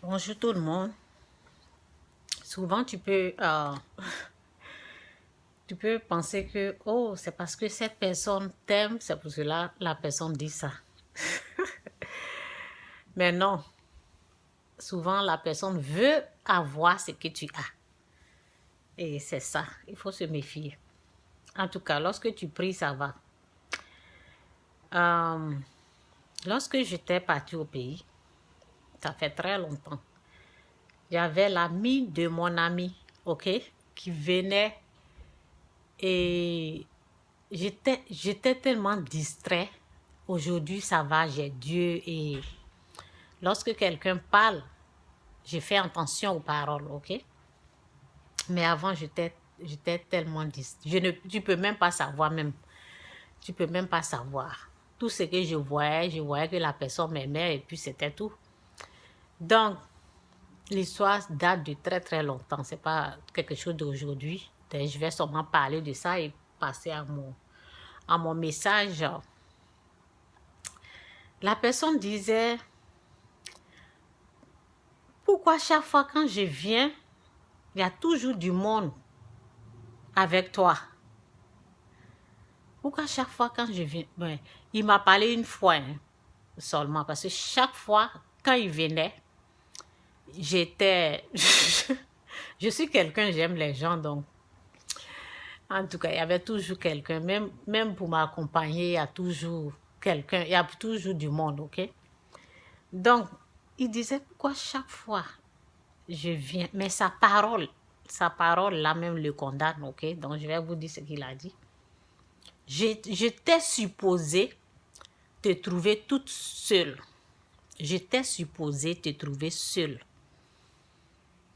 Bonjour tout le monde. Souvent, tu peux penser que, oh, c'est parce que cette personne t'aime, c'est pour cela la personne dit ça. Mais non, souvent la personne veut avoir ce que tu as. Et c'est ça, il faut se méfier. En tout cas, lorsque tu pries, ça va. Euh, Lorsque j'étais partie au pays, ça fait très longtemps, il y avait l'ami de mon ami, ok, qui venait et j'étais tellement distrait. Aujourd'hui, ça va, j'ai Dieu. Et lorsque quelqu'un parle, je fais attention aux paroles, ok? Mais avant, j'étais tellement distrait. Tu peux même pas savoir même. Tu peux même pas savoir. Tout ce que je voyais que la personne m'aimait et puis c'était tout. Donc, l'histoire date de très très longtemps. C'est pas quelque chose d'aujourd'hui. Je vais seulement parler de ça et passer à mon message. La personne disait, pourquoi chaque fois quand je viens, il y a toujours du monde avec toi? Pourquoi chaque fois quand je viens? Ben, il m'a parlé une fois seulement, parce que chaque fois quand il venait, j'étais... je suis quelqu'un, j'aime les gens, donc en tout cas, il y avait toujours quelqu'un, même pour m'accompagner, il y a toujours quelqu'un, il y a toujours du monde, ok? Donc, il disait, pourquoi chaque fois je viens, mais sa parole là même le condamne, ok? Donc je vais vous dire ce qu'il a dit. J'étais supposée te trouver toute seule. J'étais supposée te trouver seule.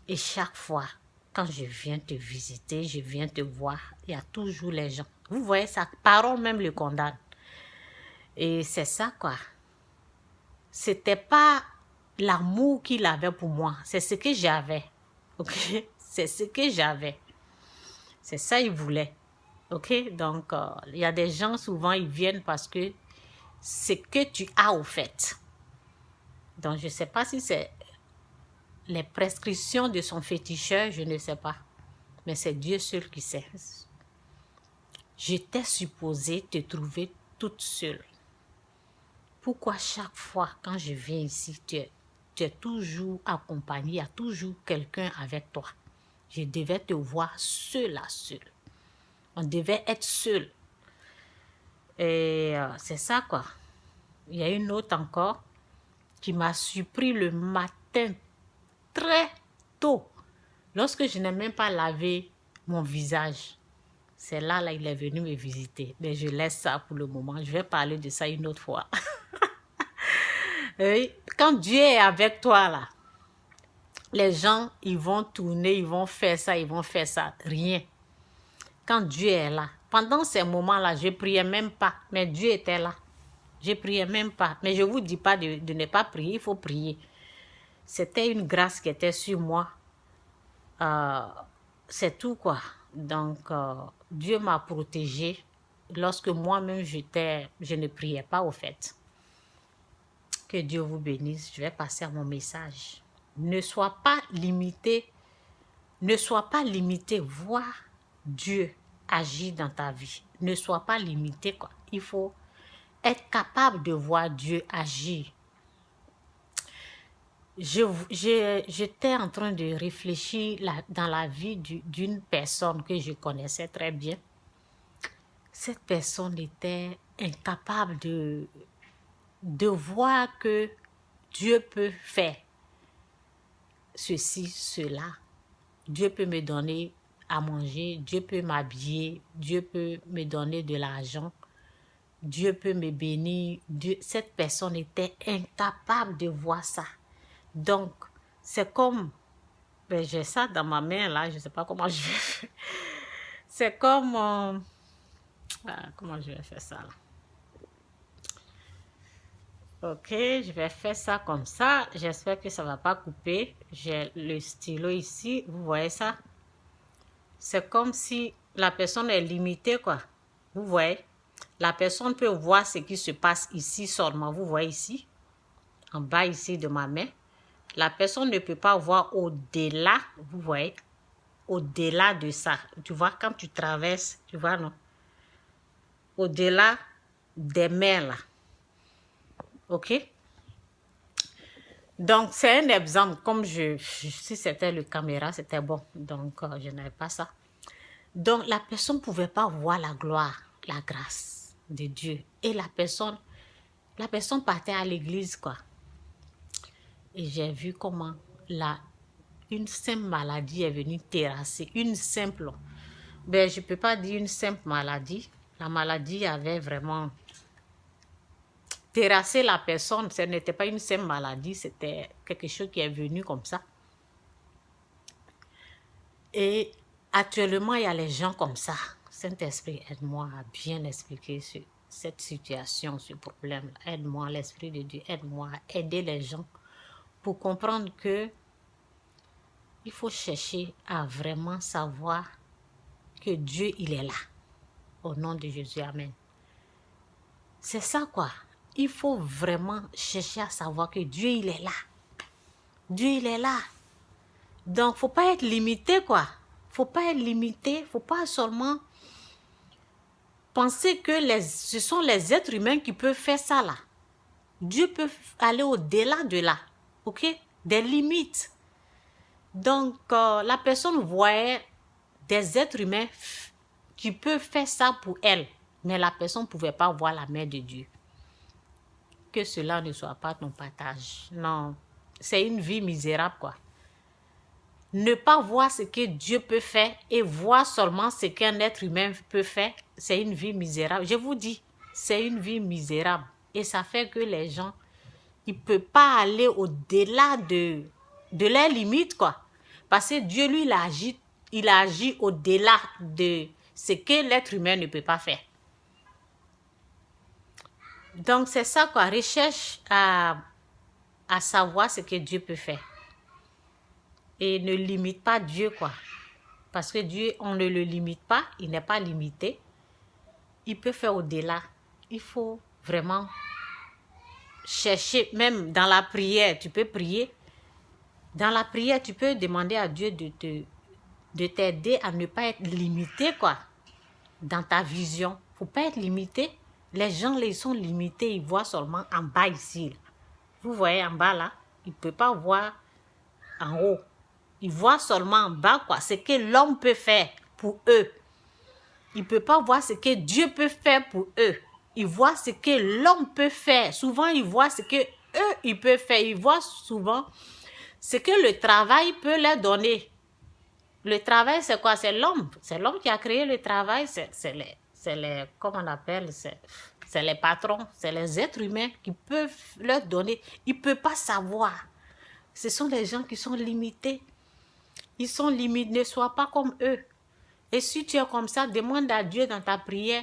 Et chaque fois, quand je viens te visiter, je viens te voir, il y a toujours les gens. Vous voyez, sa parole même le condamne. Et c'est ça, quoi. C'était pas l'amour qu'il avait pour moi, c'est ce que j'avais. Ok? C'est ce que j'avais. C'est ça il voulait. Ok? Donc, il y a des gens, souvent, ils viennent parce que c'est que tu as au fait. Donc, je ne sais pas si c'est les prescriptions de son féticheur, je ne sais pas. Mais c'est Dieu seul qui sait. J'étais supposée te trouver toute seule. Pourquoi chaque fois quand je viens ici, tu es toujours accompagnée, il y a toujours quelqu'un avec toi? Je devais te voir seule à seule. On devait être seul. Et c'est ça, quoi. Il y a une autre encore qui m'a surpris le matin très tôt, lorsque je n'ai même pas lavé mon visage. C'est là, il est venu me visiter. Mais je laisse ça pour le moment. Je vais parler de ça une autre fois. Oui, quand Dieu est avec toi, là, les gens, ils vont tourner, ils vont faire ça, ils vont faire ça. Rien. Quand Dieu est là, pendant ces moments-là, je ne priais même pas, mais Dieu était là. Je ne priais même pas. Mais je ne vous dis pas de ne pas prier, il faut prier. C'était une grâce qui était sur moi. C'est tout, quoi. Donc, Dieu m'a protégée lorsque moi-même, je ne priais pas, au fait. Que Dieu vous bénisse. Je vais passer à mon message. Ne sois pas limité. Ne sois pas limité. Vois Dieu agir dans ta vie. Ne sois pas limité, quoi. Il faut être capable de voir Dieu agir. J'étais en train de réfléchir dans la vie d'une personne que je connaissais très bien. Cette personne était incapable de voir que Dieu peut faire ceci, cela. Dieu peut me donner à manger, Dieu peut m'habiller, Dieu peut me donner de l'argent, Dieu peut me bénir. Cette personne était incapable de voir ça. Donc, c'est comme, ben, j'ai ça dans ma main là, je ne sais pas comment je vais faire. C'est comme, comment je vais faire ça là? Ok, je vais faire ça comme ça. J'espère que ça ne va pas couper. J'ai le stylo ici, vous voyez ça? C'est comme si la personne est limitée, quoi. Vous voyez? La personne peut voir ce qui se passe ici seulement. Vous voyez ici? En bas ici de ma main. La personne ne peut pas voir au-delà, vous voyez, au-delà de ça. Tu vois, quand tu traverses, tu vois, non? Au-delà des mains, là. OK? Donc, c'est un exemple. Comme si c'était le caméra, c'était bon. Donc, je n'avais pas ça. Donc, la personne ne pouvait pas voir la gloire, la grâce de Dieu. Et la personne partait à l'église, quoi. Et j'ai vu comment une simple maladie est venue terrasser. Une simple. Ben, je ne peux pas dire une simple maladie. La maladie avait vraiment terrasser la personne. Ce n'était pas une simple maladie, c'était quelque chose qui est venu comme ça. Et actuellement, il y a les gens comme ça. Saint-Esprit, aide-moi à bien expliquer cette situation, ce problème. Aide-moi, l'Esprit de Dieu, aide-moi à aider les gens pour comprendre que il faut chercher à vraiment savoir que Dieu, il est là. Au nom de Jésus, amen. C'est ça, quoi. Il faut vraiment chercher à savoir que Dieu, il est là. Dieu, il est là. Donc, faut pas être limité, quoi. Faut pas être limité. Faut pas seulement penser que ce sont les êtres humains qui peuvent faire ça, là. Dieu peut aller au-delà de là. OK? Des limites. Donc, la personne voyait des êtres humains qui peuvent faire ça pour elle. Mais la personne ne pouvait pas voir la main de Dieu. Que cela ne soit pas ton partage. Non. C'est une vie misérable, quoi. Ne pas voir ce que Dieu peut faire et voir seulement ce qu'un être humain peut faire, c'est une vie misérable. Je vous dis, c'est une vie misérable. Et ça fait que les gens, ils ne peuvent pas aller au-delà de leurs limites, quoi. Parce que Dieu, lui, il agit au-delà de ce que l'être humain ne peut pas faire. Donc, c'est ça, quoi. Recherche à savoir ce que Dieu peut faire. Et ne limite pas Dieu, quoi. Parce que Dieu, on ne le limite pas, il n'est pas limité. Il peut faire au-delà. Il faut vraiment chercher, même dans la prière, tu peux prier. Dans la prière, tu peux demander à Dieu de t'aider à ne pas être limité, quoi. Dans ta vision. Il ne faut pas être limité. Les gens, ils sont limités, ils voient seulement en bas ici. Là. Vous voyez en bas, là, ils ne peuvent pas voir en haut. Ils voient seulement en bas, quoi, ce que l'homme peut faire pour eux. Ils ne peuvent pas voir ce que Dieu peut faire pour eux. Ils voient ce que l'homme peut faire. Souvent, ils voient ce que eux, ils peuvent faire. Ils voient souvent ce que le travail peut leur donner. Le travail, c'est quoi? C'est l'homme. C'est l'homme qui a créé le travail. C'est les, comment on appelle? C'est les patrons. C'est les êtres humains qui peuvent leur donner. Ils ne peuvent pas savoir. Ce sont les gens qui sont limités. Ils sont limités, ne sois pas comme eux. Et si tu es comme ça, demande à Dieu dans ta prière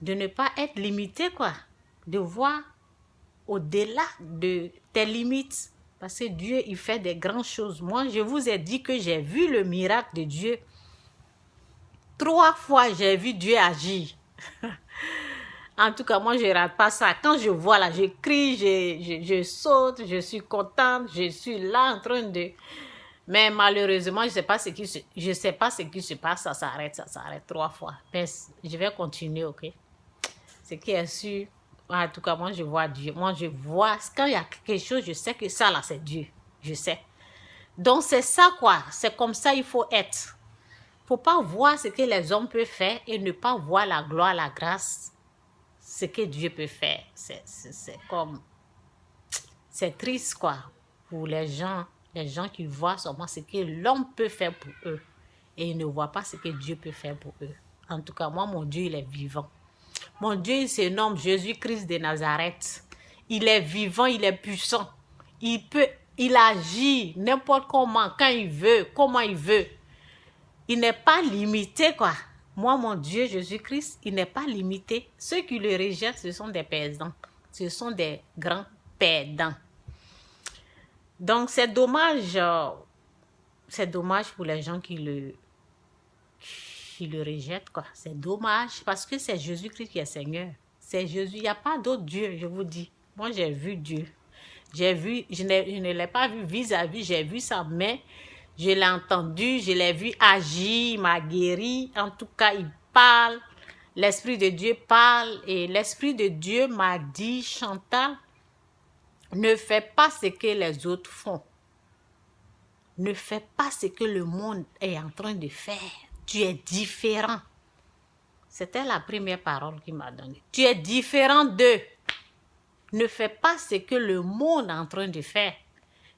de ne pas être limité, quoi. De voir au-delà de tes limites. Parce que Dieu, il fait des grandes choses. Moi, je vous ai dit que j'ai vu le miracle de Dieu. 3 fois, j'ai vu Dieu agir. En tout cas, moi, je ne rate pas ça. Quand je vois là, je crie, je saute, je suis contente, je suis là en train de... Mais malheureusement, je ne sais pas ce qui se passe, ça s'arrête 3 fois. Mais je vais continuer, ok? Ce qui est sûr, en tout cas, moi, je vois Dieu. Moi, je vois, quand il y a quelque chose, je sais que ça, là, c'est Dieu. Je sais. Donc, c'est ça, quoi. C'est comme ça il faut être. Il ne faut pas voir ce que les hommes peuvent faire et ne pas voir la gloire, la grâce, ce que Dieu peut faire. C'est comme... C'est triste, quoi, pour les gens qui voient seulement ce que l'homme peut faire pour eux et ils ne voient pas ce que Dieu peut faire pour eux. En tout cas, moi, mon Dieu, il est vivant. Mon Dieu, il se nomme Jésus-Christ de Nazareth. Il est vivant, il est puissant. Il agit n'importe comment, quand il veut, comment il veut. Il n'est pas limité, quoi. Moi, mon Dieu, Jésus-Christ, il n'est pas limité. Ceux qui le rejettent, ce sont des perdants. Ce sont des grands perdants. Donc, c'est dommage pour les gens qui le rejettent, quoi. C'est dommage parce que c'est Jésus-Christ qui est Seigneur. C'est Jésus, il n'y a pas d'autre Dieu, je vous dis. Moi, j'ai vu Dieu. J'ai vu, je ne l'ai pas vu vis-à-vis, j'ai vu ça, mais je l'ai entendu, je l'ai vu agir, il m'a guéri. En tout cas, il parle, l'Esprit de Dieu parle et l'Esprit de Dieu m'a dit, Chantal, ne fais pas ce que les autres font. Ne fais pas ce que le monde est en train de faire. Tu es différent. C'était la première parole qu'il m'a donnée. Tu es différent d'eux. Ne fais pas ce que le monde est en train de faire.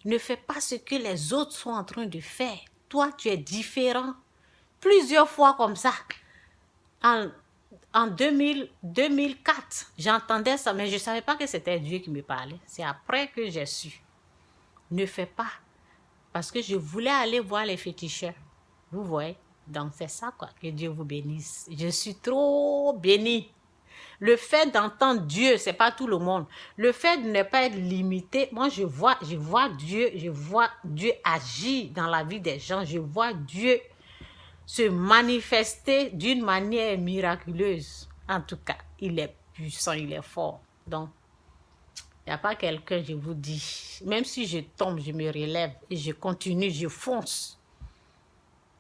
Ne fais pas ce que les autres sont en train de faire. Toi, tu es différent. Plusieurs fois comme ça. En 2004, j'entendais ça, mais je ne savais pas que c'était Dieu qui me parlait. C'est après que j'ai su. Ne fais pas. Parce que je voulais aller voir les féticheurs. Vous voyez? Donc c'est ça quoi. Que Dieu vous bénisse. Je suis trop bénie. Le fait d'entendre Dieu, c'est pas tout le monde. Le fait de ne pas être limité, moi je vois Dieu agir dans la vie des gens. Je vois Dieu se manifester d'une manière miraculeuse. En tout cas, il est puissant, il est fort. Donc, il n'y a pas quelqu'un, je vous dis, même si je tombe, je me relève et je continue, je fonce.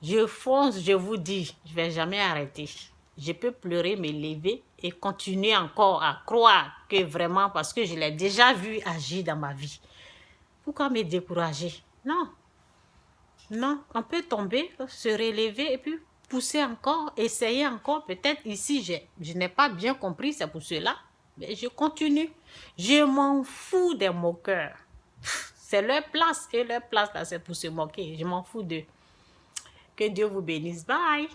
Je fonce, je vous dis, je ne vais jamais arrêter. Je peux pleurer, me lever et continuer encore à croire que vraiment, parce que je l'ai déjà vu agir dans ma vie. Pourquoi me décourager? Non. Non, on peut tomber, se relever et puis pousser encore, essayer encore. Peut-être ici, je n'ai pas bien compris, c'est pour cela. Mais je continue. Je m'en fous des moqueurs. C'est leur place et leur place, là, c'est pour se moquer. Je m'en fous d'eux. Que Dieu vous bénisse. Bye.